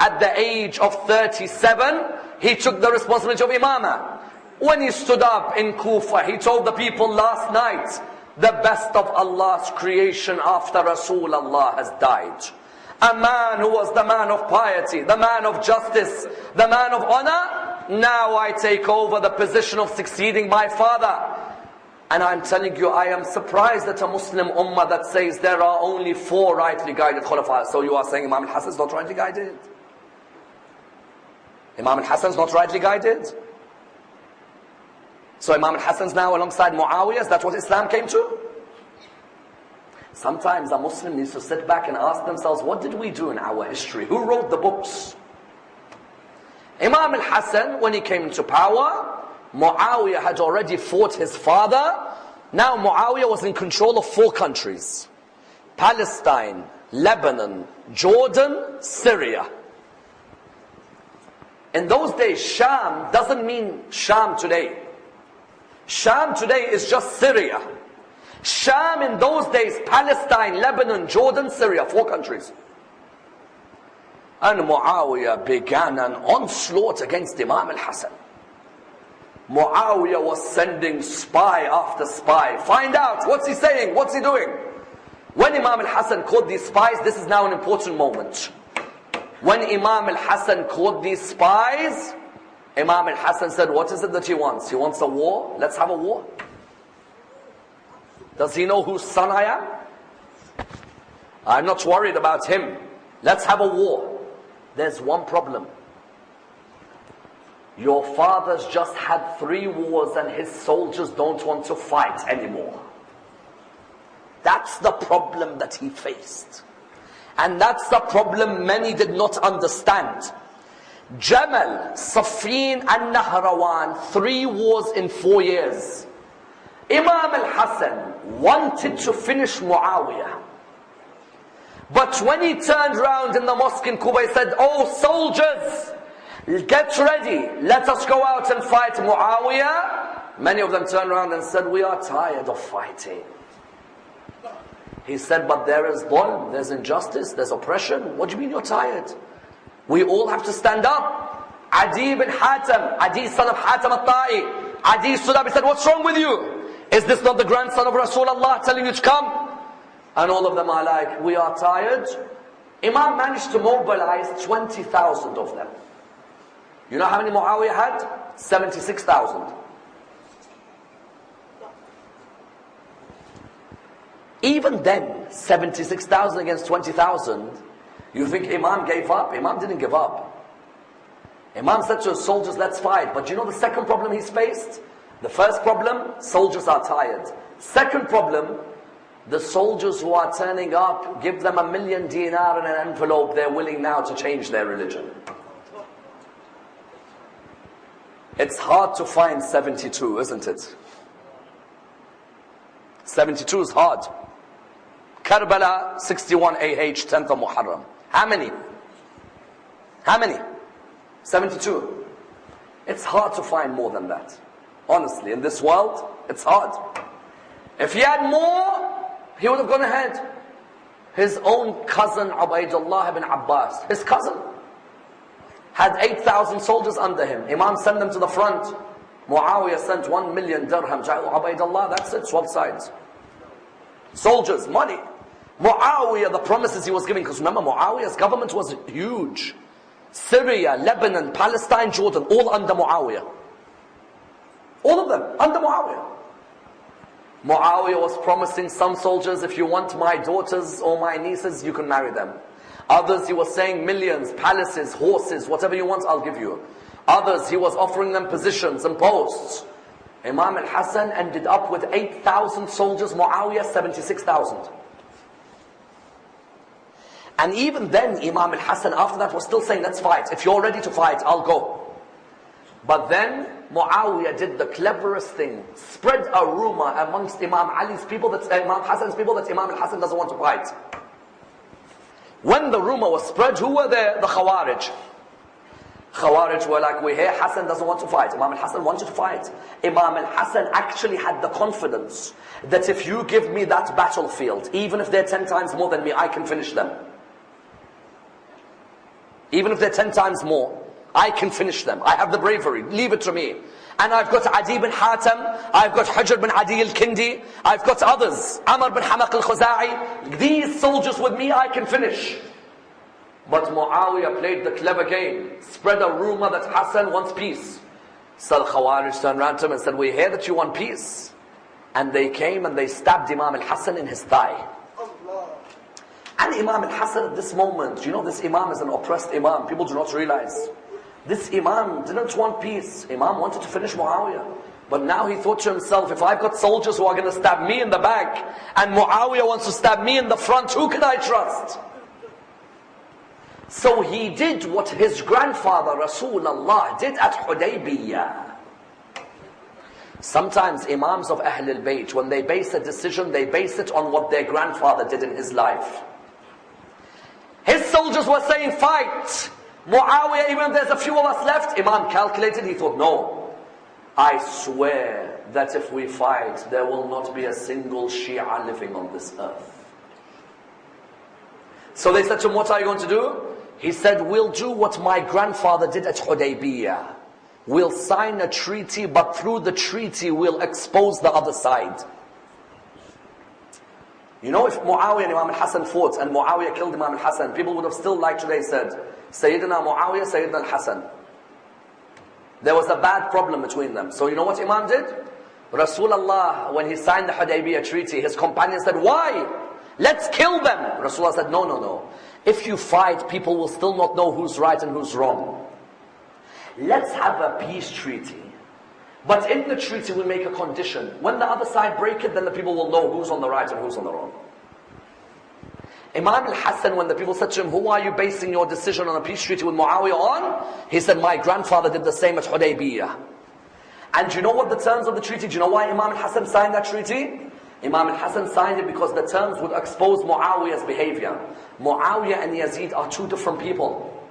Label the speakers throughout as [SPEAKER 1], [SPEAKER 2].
[SPEAKER 1] at the age of 37, he took the responsibility of imamah. When he stood up in Kufa, he told the people last night, the best of Allah's creation after Rasulullah has died. A man who was the man of piety, the man of justice, the man of honor. Now I take over the position of succeeding my father. And I'm telling you, I am surprised at a Muslim ummah that says there are only 4 rightly guided khulafa. So you are saying Imam al-Hassan is not rightly guided? Imam al-Hassan is not rightly guided? So Imam al-Hassan is now alongside Muawiya? Is that what Islam came to? Sometimes a Muslim needs to sit back and ask themselves, what did we do in our history? Who wrote the books? Imam al-Hassan, when he came into power, Muawiya had already fought his father. Now Muawiya was in control of 4 countries. Palestine, Lebanon, Jordan, Syria. In those days, Sham doesn't mean Sham today. Sham today is just Syria. Sham in those days, Palestine, Lebanon, Jordan, Syria, 4 countries. And Muawiya began an onslaught against Imam al-Hassan. Muawiya was sending spy after spy. Find out, what's he saying, what's he doing? When Imam al-Hassan caught these spies, this is now an important moment. When Imam al-Hassan caught these spies, Imam al-Hassan said, what is it that he wants? He wants a war? Let's have a war. Does he know whose son I am? I'm not worried about him. Let's have a war. There's one problem. Your father's just had 3 wars and his soldiers don't want to fight anymore. That's the problem that he faced. And that's the problem many did not understand. Jamal, Siffin and Nahrawan, 3 wars in 4 years. Imam al-Hassan wanted to finish Muawiya. But when he turned around in the mosque in Kuba, he said, oh soldiers, get ready, let us go out and fight Muawiya. Many of them turned around and said, we are tired of fighting. He said, but there is dhulm, there's injustice, there's oppression. What do you mean you're tired? We all have to stand up. Adi bin Hatim, Adi son of Hatim al-Ta'i, Adi stood up, he said, what's wrong with you? Is this not the grandson of Rasulullah telling you to come? And all of them are like, we are tired. Imam managed to mobilize 20,000 of them. You know how many Muawiya had? 76,000. Even then, 76,000 against 20,000, you think Imam gave up? Imam didn't give up. Imam said to his soldiers, let's fight. But you know the second problem he's faced? The first problem, soldiers are tired. Second problem, the soldiers who are turning up, give them $1 million dinar in an envelope, they're willing now to change their religion. It's hard to find 72, isn't it? 72 is hard. Karbala, 61 AH, 10th of Muharram. How many? How many? 72. It's hard to find more than that. Honestly, in this world, it's hard. If he had more, he would have gone ahead. His own cousin, Ubaydullah ibn Abbas, his cousin, had 8,000 soldiers under him. Imam sent them to the front. Muawiya sent 1 million dirham. Ubaydullah, that's it, swap sides. Soldiers, money. Muawiya, the promises he was giving, because remember, Muawiya's government was huge. Syria, Lebanon, Palestine, Jordan, all under Muawiya. All of them, under Muawiya. Muawiya was promising some soldiers, if you want my daughters or my nieces, you can marry them. Others, he was saying millions, palaces, horses, whatever you want, I'll give you. Others, he was offering them positions and posts. Imam al-Hassan ended up with 8,000 soldiers, Muawiya 76,000. And even then, Imam al-Hassan after that was still saying, let's fight. If you're ready to fight, I'll go. But then, Muawiya did the cleverest thing. Spread a rumor amongst Imam Ali's people, Imam Hassan's people, that Imam al-Hassan doesn't want to fight. When the rumor was spread, who were there? The Khawarij. Khawarij were like, we hear Hassan doesn't want to fight. Imam al-Hassan wanted to fight. Imam al-Hassan actually had the confidence that if you give me that battlefield, even if they're 10 times more than me, I can finish them. Even if they're 10 times more, I can finish them. I have the bravery. Leave it to me. And I've got Adi bin Hatim, I've got Hujr bin Adi al-Kindi, I've got others, Ammar bin Hamaq al-Khuza'i. These soldiers with me, I can finish. But Muawiya played the clever game, spread a rumor that Hassan wants peace. So the Khawarij turned around to him and said, we hear that you want peace. And they came and they stabbed Imam al-Hassan in his thigh. And Imam al-Hassan at this moment, you know, this Imam is an oppressed Imam. People do not realize. This Imam didn't want peace. Imam wanted to finish Muawiya. But now he thought to himself, if I've got soldiers who are going to stab me in the back, and Muawiya wants to stab me in the front, who can I trust? So he did what his grandfather Rasulullah did at Hudaybiyah. Sometimes Imams of Ahlul Bayt, when they base a decision, they base it on what their grandfather did in his life. His soldiers were saying, fight! Muawiya, even if there's a few of us left, Imam calculated, he thought, no. I swear that if we fight, there will not be a single Shia living on this earth. So they said to him, what are you going to do? He said, we'll do what my grandfather did at Hudaybiyah. We'll sign a treaty, but through the treaty we'll expose the other side. You know, if Muawiya and Imam al-Hassan fought and Muawiya killed Imam al-Hassan, people would have still, like today said, Sayyidina Muawiya, Sayyidina al-Hassan. There was a bad problem between them. So you know what Imam did? Rasulullah, when he signed the Hudaybiyah treaty, his companions said, why? Let's kill them. Rasulullah said, no, no, no. If you fight, people will still not know who's right and who's wrong. Let's have a peace treaty. But in the treaty we make a condition. When the other side break it, then the people will know who's on the right and who's on the wrong. Imam al-Hassan, when the people said to him, who are you basing your decision on a peace treaty with Muawiya on? He said, my grandfather did the same at Hudaybiyah. And do you know what the terms of the treaty? Do you know why Imam al-Hassan signed that treaty? Imam al-Hassan signed it because the terms would expose Muawiya's behavior. Muawiya and Yazid are two different people.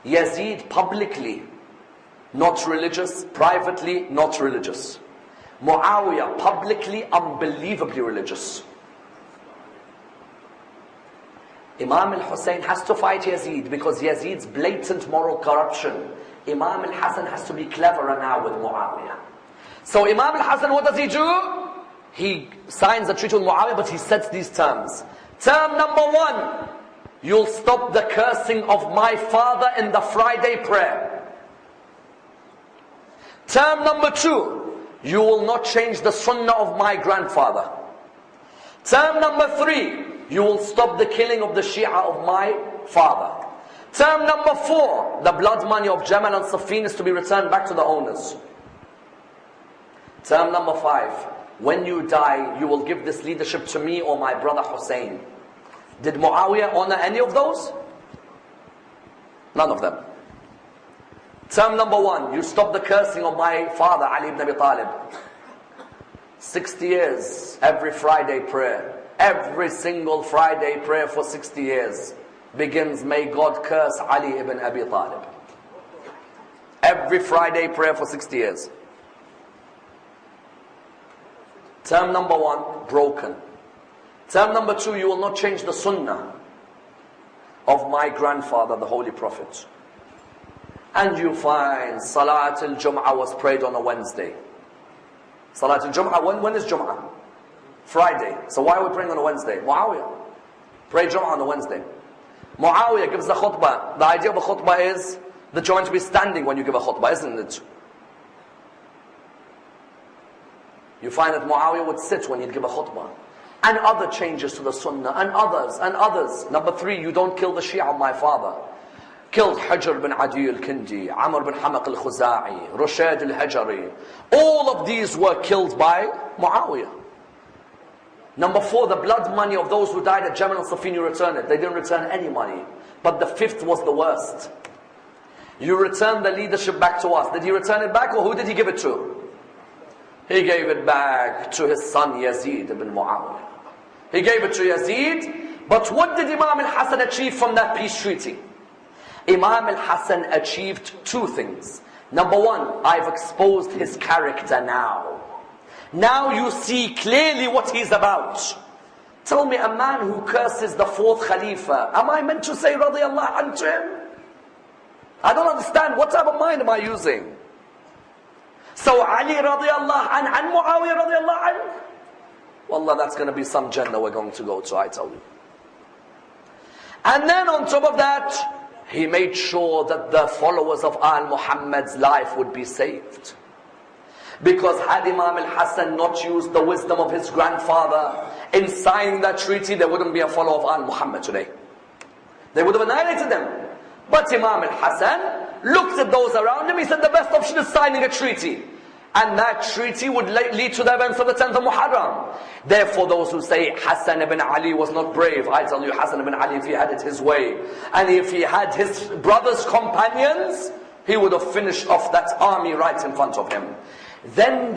[SPEAKER 1] Yazid publicly not religious, privately not religious. Muawiya publicly unbelievably religious. Imam al-Hussein has to fight Yazid because Yazid's blatant moral corruption. Imam al-Hassan has to be cleverer now with Muawiya. So Imam al-Hassan, what does he do? He signs a treaty with Muawiya, but he sets these terms. Term number 1, you'll stop the cursing of my father in the Friday prayer. Term number 2, you will not change the sunnah of my grandfather. Term number 3, you will stop the killing of the Shia of my father. Term number 4, the blood money of Jamal and Safin is to be returned back to the owners. Term number 5, when you die, you will give this leadership to me or my brother Hussein. Did Muawiya honor any of those? None of them. Term number 1, you stop the cursing of my father Ali ibn Abi Talib. 60 years, every Friday prayer. Every single Friday prayer for 60 years begins, may God curse Ali ibn Abi Talib. Every Friday prayer for 60 years. Term number 1, broken. Term number 2, you will not change the sunnah of my grandfather, the Holy Prophet. And you find Salat al-Jum'ah was prayed on a Wednesday. Salat al-Jum'ah, when is Jum'ah? Friday. So why are we praying on a Wednesday? Muawiya. Pray Jum'ah on a Wednesday. Muawiya gives the khutbah. The idea of a khutbah is that you're going to be standing when you give a khutbah, isn't it? You find that Muawiya would sit when he'd give a khutbah. And other changes to the sunnah, and others, and others. Number 3, you don't kill the Shia of my father. Killed Hujr bin Adi al-Kindi, Amr bin Hamaq al-Khuza'i, Rushad al-Hajari. All of these were killed by Muawiya. Number 4, the blood money of those who died at Jamal and Safin, you return it. They didn't return any money. But the 5th was the worst. You return the leadership back to us. Did he return it back, or who did he give it to? He gave it back to his son Yazid ibn Muawiya. He gave it to Yazid. But what did Imam al-Hassan achieve from that peace treaty? Imam al-Hassan achieved 2 things. Number 1, I've exposed his character now. Now you see clearly what he's about. Tell me, a man who curses the 4th Khalifa, am I meant to say radiyallahu anhu to him? I don't understand. What type of mind am I using? So Ali radiallahu anh and Muawiya radiallahu anh, wallah, that's going to be some Jannah we're going to go to, I tell you. And then on top of that, he made sure that the followers of Al Muhammad's life would be saved. Because had Imam Hassan not used the wisdom of his grandfather in signing that treaty, there wouldn't be a follower of Al Muhammad today. They would have annihilated them. But Imam Hassan looked at those around him, he said the best option is signing a treaty. And that treaty would lead to the events of the 10th of Muharram. Therefore those who say Hassan ibn Ali was not brave, I tell you, Hassan ibn Ali, if he had it his way, and if he had his brother's companions, he would have finished off that army right in front of him. Then